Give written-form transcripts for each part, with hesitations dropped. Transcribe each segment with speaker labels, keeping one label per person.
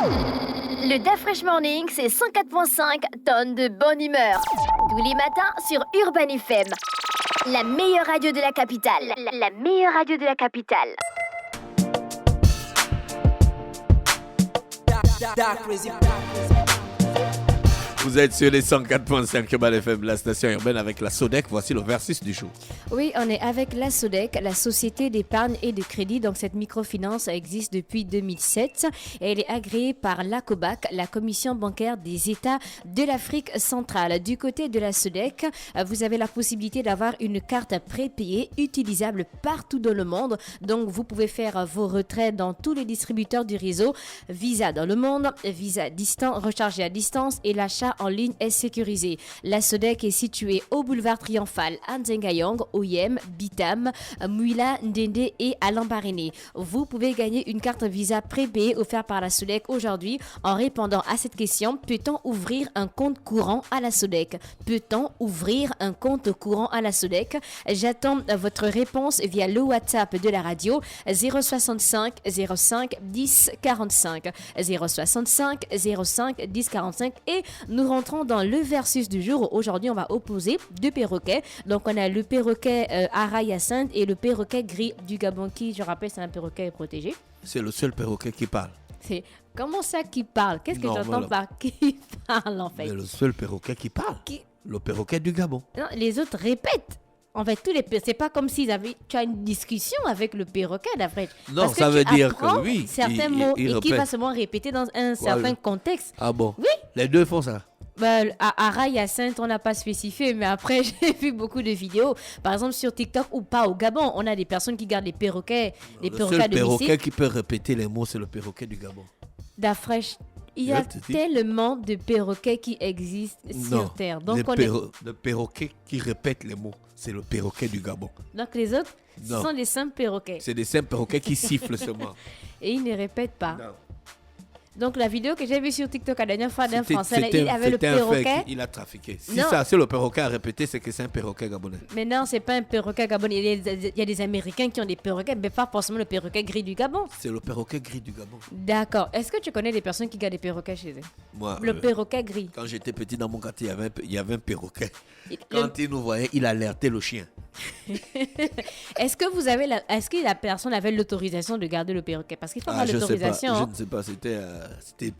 Speaker 1: Le Da Fresh Morning, c'est 104.5 tonnes de bonne humeur. Tous les matins sur Urban FM. La meilleure radio de la capitale. La meilleure radio de la capitale.
Speaker 2: Vous êtes sur les 104.5 Urban FM, la station urbaine avec la Sodec. Voici le versus du jour.
Speaker 3: Oui, on est avec la Sodec, la Société d'épargne et de crédit. Donc, cette microfinance existe depuis 2007 et elle est agréée par l'ACOBAC, la Commission bancaire des États de l'Afrique centrale. Du côté de la Sodec, vous avez la possibilité d'avoir une carte prépayée utilisable partout dans le monde. Donc, vous pouvez faire vos retraits dans tous les distributeurs du réseau. Visa dans le monde, Visa distant, rechargé à distance et l'achat en ligne est sécurisé. La Sodec est située au boulevard Triomphal à Nzengayong, Oyem, Bitam, Mouila, Ndende et à Lambaréné. Vous pouvez gagner une carte Visa prépayée offerte par la Sodec aujourd'hui en répondant à cette question: peut-on ouvrir un compte courant à la Sodec? Peut-on ouvrir un compte courant à la Sodec? J'attends votre réponse via le WhatsApp de la radio 065 05 10 45 065 05 10 45 et nous rentrons dans le versus du jour. Aujourd'hui, on va opposer deux perroquets. Donc, on a le perroquet Ara-Hyacinthe et le perroquet gris du Gabon qui, je rappelle, c'est un perroquet protégé.
Speaker 2: C'est le seul perroquet qui parle.
Speaker 3: C'est comment ça qui parle? Qu'est-ce que j'entends par qui parle en fait?
Speaker 2: C'est le seul perroquet qui parle. Le perroquet du Gabon.
Speaker 3: Non, les autres répètent. En fait, c'est pas comme s'ils avaient. Tu as une discussion avec le perroquet, d'après.
Speaker 2: Non, ça veut dire que oui.
Speaker 3: Certains mots et qui va seulement répéter dans un certain contexte.
Speaker 2: Ah bon?
Speaker 3: Oui.
Speaker 2: Les deux font ça.
Speaker 3: À Ara-Hyacinthe, on n'a pas spécifié, mais après, j'ai vu beaucoup de vidéos. Par exemple, sur TikTok ou pas au Gabon, on a des personnes qui gardent des perroquets,
Speaker 2: le seul perroquet qui peut répéter les mots, c'est le perroquet du Gabon.
Speaker 3: D'Afresh. Il y a tellement de perroquets qui existent sur Terre. Donc
Speaker 2: le perroquet qui répète les mots, c'est le perroquet du Gabon.
Speaker 3: Donc les autres, ce sont des simples perroquets.
Speaker 2: C'est des simples perroquets qui sifflent seulement.
Speaker 3: Et ils ne répètent pas. Non. Donc la vidéo que j'ai vue sur TikTok la dernière fois d'un Français,
Speaker 2: il
Speaker 3: avait le perroquet.
Speaker 2: Il a trafiqué. Si le perroquet a répété, c'est que c'est un perroquet gabonais.
Speaker 3: Mais non, c'est pas un perroquet gabonais. Il y a des Américains qui ont des perroquets, mais pas forcément le perroquet gris du Gabon.
Speaker 2: C'est le perroquet gris du Gabon.
Speaker 3: D'accord. Est-ce que tu connais des personnes qui gardent des perroquets chez eux?
Speaker 2: Moi,
Speaker 3: le perroquet gris.
Speaker 2: Quand j'étais petit dans mon quartier, il y avait un perroquet. Quand il nous voyait, il alertait le chien.
Speaker 3: Est-ce que la personne avait l'autorisation de garder le perroquet? Parce qu'il faut avoir l'autorisation.
Speaker 2: Je ne sais pas.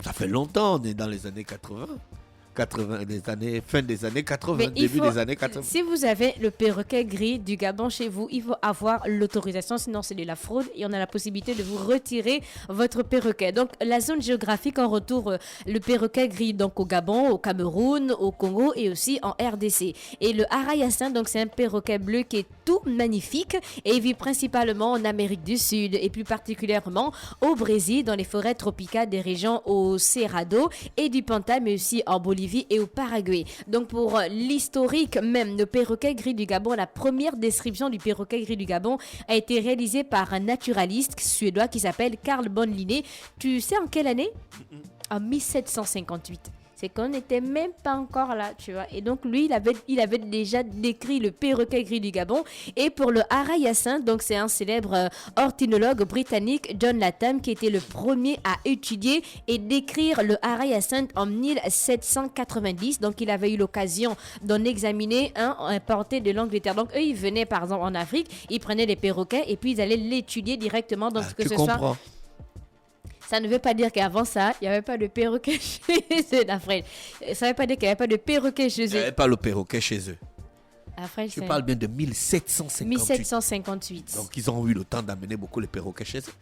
Speaker 2: Ça fait longtemps, on est dans les années 80. Fin des années 80, début des années 80.
Speaker 3: Si vous avez le perroquet gris du Gabon chez vous, il faut avoir l'autorisation, sinon c'est de la fraude et on a la possibilité de vous retirer votre perroquet. Donc la zone géographique, on retrouve le perroquet gris donc au Gabon, au Cameroun, au Congo et aussi en RDC. Et le Ara-Hyacinthe, donc c'est un perroquet bleu qui est tout magnifique et il vit principalement en Amérique du Sud et plus particulièrement au Brésil, dans les forêts tropicales des régions au Cerrado et du Panta, mais aussi en Bolivie et au Paraguay. Donc pour l'historique même, le perroquet gris du Gabon, la première description du perroquet gris du Gabon a été réalisée par un naturaliste suédois qui s'appelle Carl von Linné. Tu sais en quelle année? En 1758. C'est qu'on n'était même pas encore là, tu vois. Et donc, lui, il avait déjà décrit le perroquet gris du Gabon. Et pour le Ara-Hyacinthe, donc c'est un célèbre ornithologue britannique, John Latham, qui était le premier à étudier et décrire le Ara-Hyacinthe en 1790. Donc, il avait eu l'occasion d'en examiner un importé de l'Angleterre. Donc, eux, ils venaient, par exemple, en Afrique, ils prenaient des perroquets et puis ils allaient l'étudier directement. Donc,
Speaker 2: comprends.
Speaker 3: Ça ne veut pas dire qu'avant ça, il n'y avait pas de perroquet chez eux, Dafred. Ça ne veut pas dire qu'il n'y avait pas de perroquet chez eux.
Speaker 2: Il n'y avait pas le perroquet chez eux.
Speaker 3: Dafred,
Speaker 2: tu parles bien de 1758.
Speaker 3: 1758.
Speaker 2: Donc, ils ont eu le temps d'amener beaucoup les perroquets chez eux.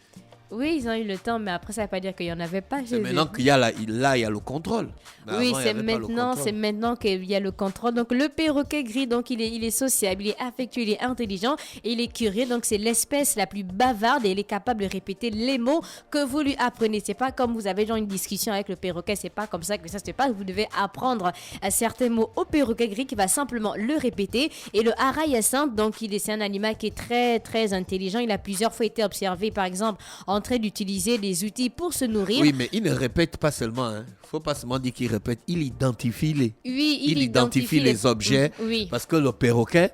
Speaker 3: Oui, ils ont eu le temps, mais après, ça ne veut pas dire qu'il n'y en avait pas chez eux.
Speaker 2: C'est maintenant qu'il y a il y a le contrôle.
Speaker 3: Oui, c'est maintenant qu'il y a le contrôle. Donc, le perroquet gris, donc, il est sociable, il est affectueux, il est intelligent, et il est curieux. Donc, c'est l'espèce la plus bavarde et il est capable de répéter les mots que vous lui apprenez. C'est pas comme vous avez genre une discussion avec le perroquet, c'est pas comme ça que ça se passe. Vous devez apprendre certains mots au perroquet gris qui va simplement le répéter. Et le Ara-Hyacinthe, donc, c'est un animal qui est très, très intelligent. Il a plusieurs fois été observé, par exemple, en train d'utiliser des outils pour se nourrir.
Speaker 2: Oui, mais il ne répète pas seulement. Faut pas seulement dire qu'il répète. Il identifie il identifie les objets.
Speaker 3: Oui.
Speaker 2: Parce que le perroquet,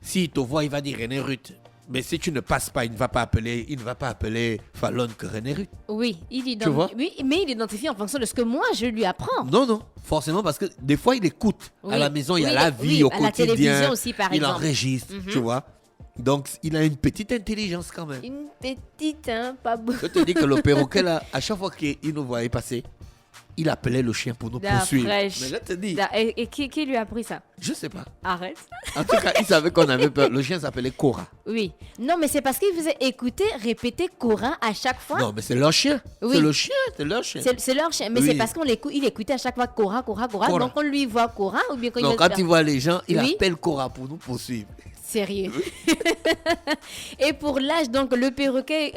Speaker 2: s'il te voit, il va dire René Ruth. Mais si tu ne passes pas, il ne va pas appeler Fallon Kerenerut.
Speaker 3: Oui,
Speaker 2: Tu vois?
Speaker 3: oui, mais il identifie en fonction de ce que moi je lui apprends.
Speaker 2: Non, forcément, parce que des fois, il écoute.
Speaker 3: Oui.
Speaker 2: À la maison, il y a
Speaker 3: Oui,
Speaker 2: la vie au
Speaker 3: à la
Speaker 2: quotidien.
Speaker 3: télévision aussi, par
Speaker 2: il
Speaker 3: exemple.
Speaker 2: enregistre, tu vois. Donc, il a une petite intelligence quand même.
Speaker 3: Une petite, hein, pas beaucoup.
Speaker 2: Je te dis que le perroquet, là, à chaque fois qu'il nous voyait passer, il appelait le chien pour nous poursuivre. Mais je te dis,
Speaker 3: Et qui lui a appris ça?
Speaker 2: je sais pas.
Speaker 3: Arrête.
Speaker 2: En tout cas, il savait qu'on avait peur. Le chien s'appelait Cora.
Speaker 3: Oui. Non, mais c'est parce qu'il faisait écouter, répéter Cora à chaque fois.
Speaker 2: Non, mais c'est leur chien.
Speaker 3: Oui.
Speaker 2: C'est le chien, c'est leur chien.
Speaker 3: C'est leur chien. Mais
Speaker 2: Oui.
Speaker 3: c'est parce il écoutait à chaque fois Cora.
Speaker 2: Cora.
Speaker 3: Donc on lui voit Cora ou bien
Speaker 2: Non, quand il voit les gens, il
Speaker 3: Oui.
Speaker 2: appelle Cora pour nous poursuivre.
Speaker 3: Sérieux. Et pour l'âge, donc le perroquet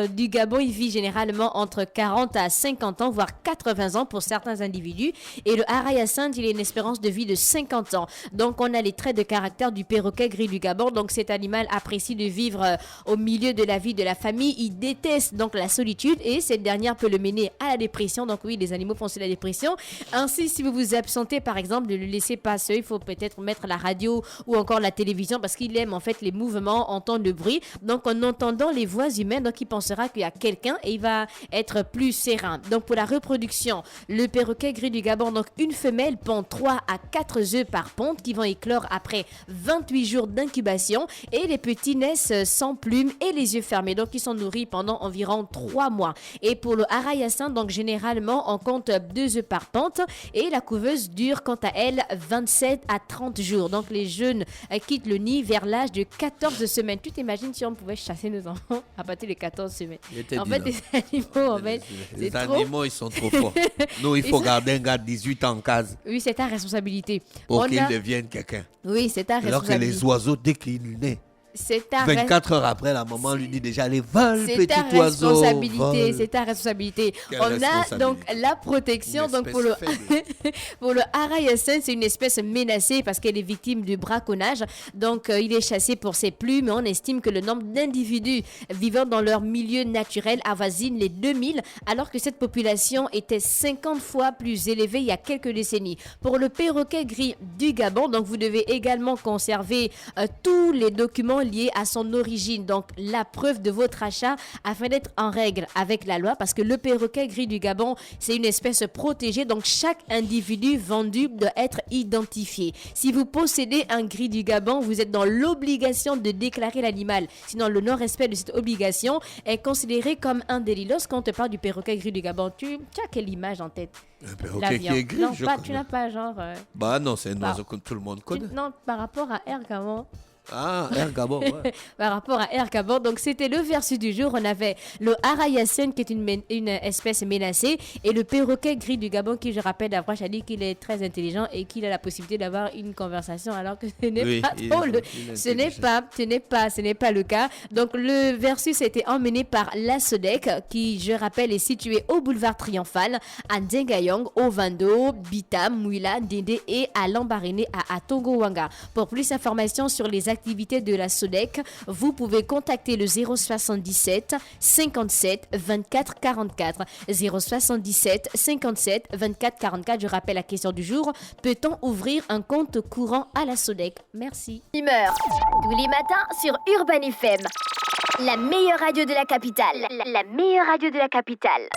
Speaker 3: du Gabon, il vit généralement entre 40 à 50 ans, voire 80 ans pour certains individus. Et le Arayacinthe, il a une espérance de vie de 50 ans. Donc on a les traits de caractère du perroquet gris du Gabon. Donc cet animal apprécie de vivre au milieu de la vie de la famille. Il déteste donc la solitude et cette dernière peut le mener à la dépression. Donc oui, les animaux font aussi la dépression. Ainsi, si vous vous absentez par exemple, de le laisser passer, il faut peut-être mettre la radio ou encore la télévision parce qu'il aime en fait les mouvements, entendre le bruit. Donc en entendant les voix humaines, donc il pensera qu'il y a quelqu'un et il va être plus serein. Donc pour la reproduction, le perroquet gris du Gabon, donc une femelle pond 3 à 4 œufs par ponte qui vont éclore après 28 jours d'incubation et les petits naissent sans plumes et les yeux fermés. Donc ils sont nourris pendant environ 3 mois. Et pour le Arayacinthe, donc généralement on compte 2 œufs par ponte et la couveuse dure quant à elle 27 à 30 jours. Donc les jeunes quittent le nid vers l'âge de 14 semaines. Tu t'imagines si on pouvait chasser nos enfants à partir de 14 semaines? En fait, les animaux, en fait,
Speaker 2: Les
Speaker 3: c'est trop.
Speaker 2: animaux, ils sont trop forts. Nous, il faut garder un gars de 18 ans en case
Speaker 3: Oui, c'est ta responsabilité.
Speaker 2: pour qu'il devienne quelqu'un.
Speaker 3: Oui, c'est ta
Speaker 2: Alors que
Speaker 3: responsabilité.
Speaker 2: les oiseaux, dès qu'il naît,
Speaker 3: C'est ta
Speaker 2: 24 heures après, la maman lui dit déjà, allez, vole,
Speaker 3: C'est ta
Speaker 2: petit oiseau.
Speaker 3: responsabilité,
Speaker 2: vole.
Speaker 3: c'est ta responsabilité.
Speaker 2: Quelle
Speaker 3: On a
Speaker 2: responsabilité.
Speaker 3: donc la protection.
Speaker 2: Une
Speaker 3: Donc pour le,
Speaker 2: espèce faible.
Speaker 3: pour le Arayacinthe, c'est une espèce menacée parce qu'elle est victime du braconnage. Donc il est chassé pour ses plumes. On estime que le nombre d'individus vivant dans leur milieu naturel avoisine les 2000, alors que cette population était 50 fois plus élevée il y a quelques décennies. Pour le perroquet gris du Gabon, donc vous devez également conserver tous les documents liés à son origine, donc la preuve de votre achat afin d'être en règle avec la loi parce que le perroquet gris du Gabon, c'est une espèce protégée, donc chaque individu vendu doit être identifié. Si vous possédez un gris du Gabon, vous êtes dans l'obligation de déclarer l'animal. Sinon, le non-respect de cette obligation est considéré comme un délit. Lorsqu'on te parle du perroquet gris du Gabon, tu as quelle image en tête?
Speaker 2: Un perroquet qui est gris,
Speaker 3: Non,
Speaker 2: je
Speaker 3: pas,
Speaker 2: connais.
Speaker 3: tu n'as pas genre...
Speaker 2: Bah non, c'est un oiseau que tout le monde connaît.
Speaker 3: non, par rapport à Air Gabon.
Speaker 2: Ah, un Gabon, ouais.
Speaker 3: Par rapport à Air Gabon. Donc, c'était le versus du jour. On avait le Arayacinthe, qui est une espèce menacée, et le perroquet gris du Gabon, qui, je rappelle, d'avoir dit qu'il est très intelligent et qu'il a la possibilité d'avoir une conversation, alors que ce n'est
Speaker 2: Oui,
Speaker 3: pas
Speaker 2: il
Speaker 3: trop
Speaker 2: est-
Speaker 3: le...
Speaker 2: il est
Speaker 3: Ce n'est
Speaker 2: intelligent.
Speaker 3: pas le cas. Donc, le versus a été emmené par la SODEC, qui, je rappelle, est située au boulevard Triomphal, à Dengayong, au Vando, Bitam, Mouila, Dende et à Lambaréné, à Tongowanga. Pour plus d'informations sur les activités de la SODEC, vous pouvez contacter le 077 57 24 44. 077 57 24 44. Je rappelle la question du jour. Peut-on ouvrir un compte courant à la SODEC? Merci.
Speaker 1: Humeur. Tous les matins sur Urban FM. La meilleure radio de la capitale. La meilleure radio de la capitale.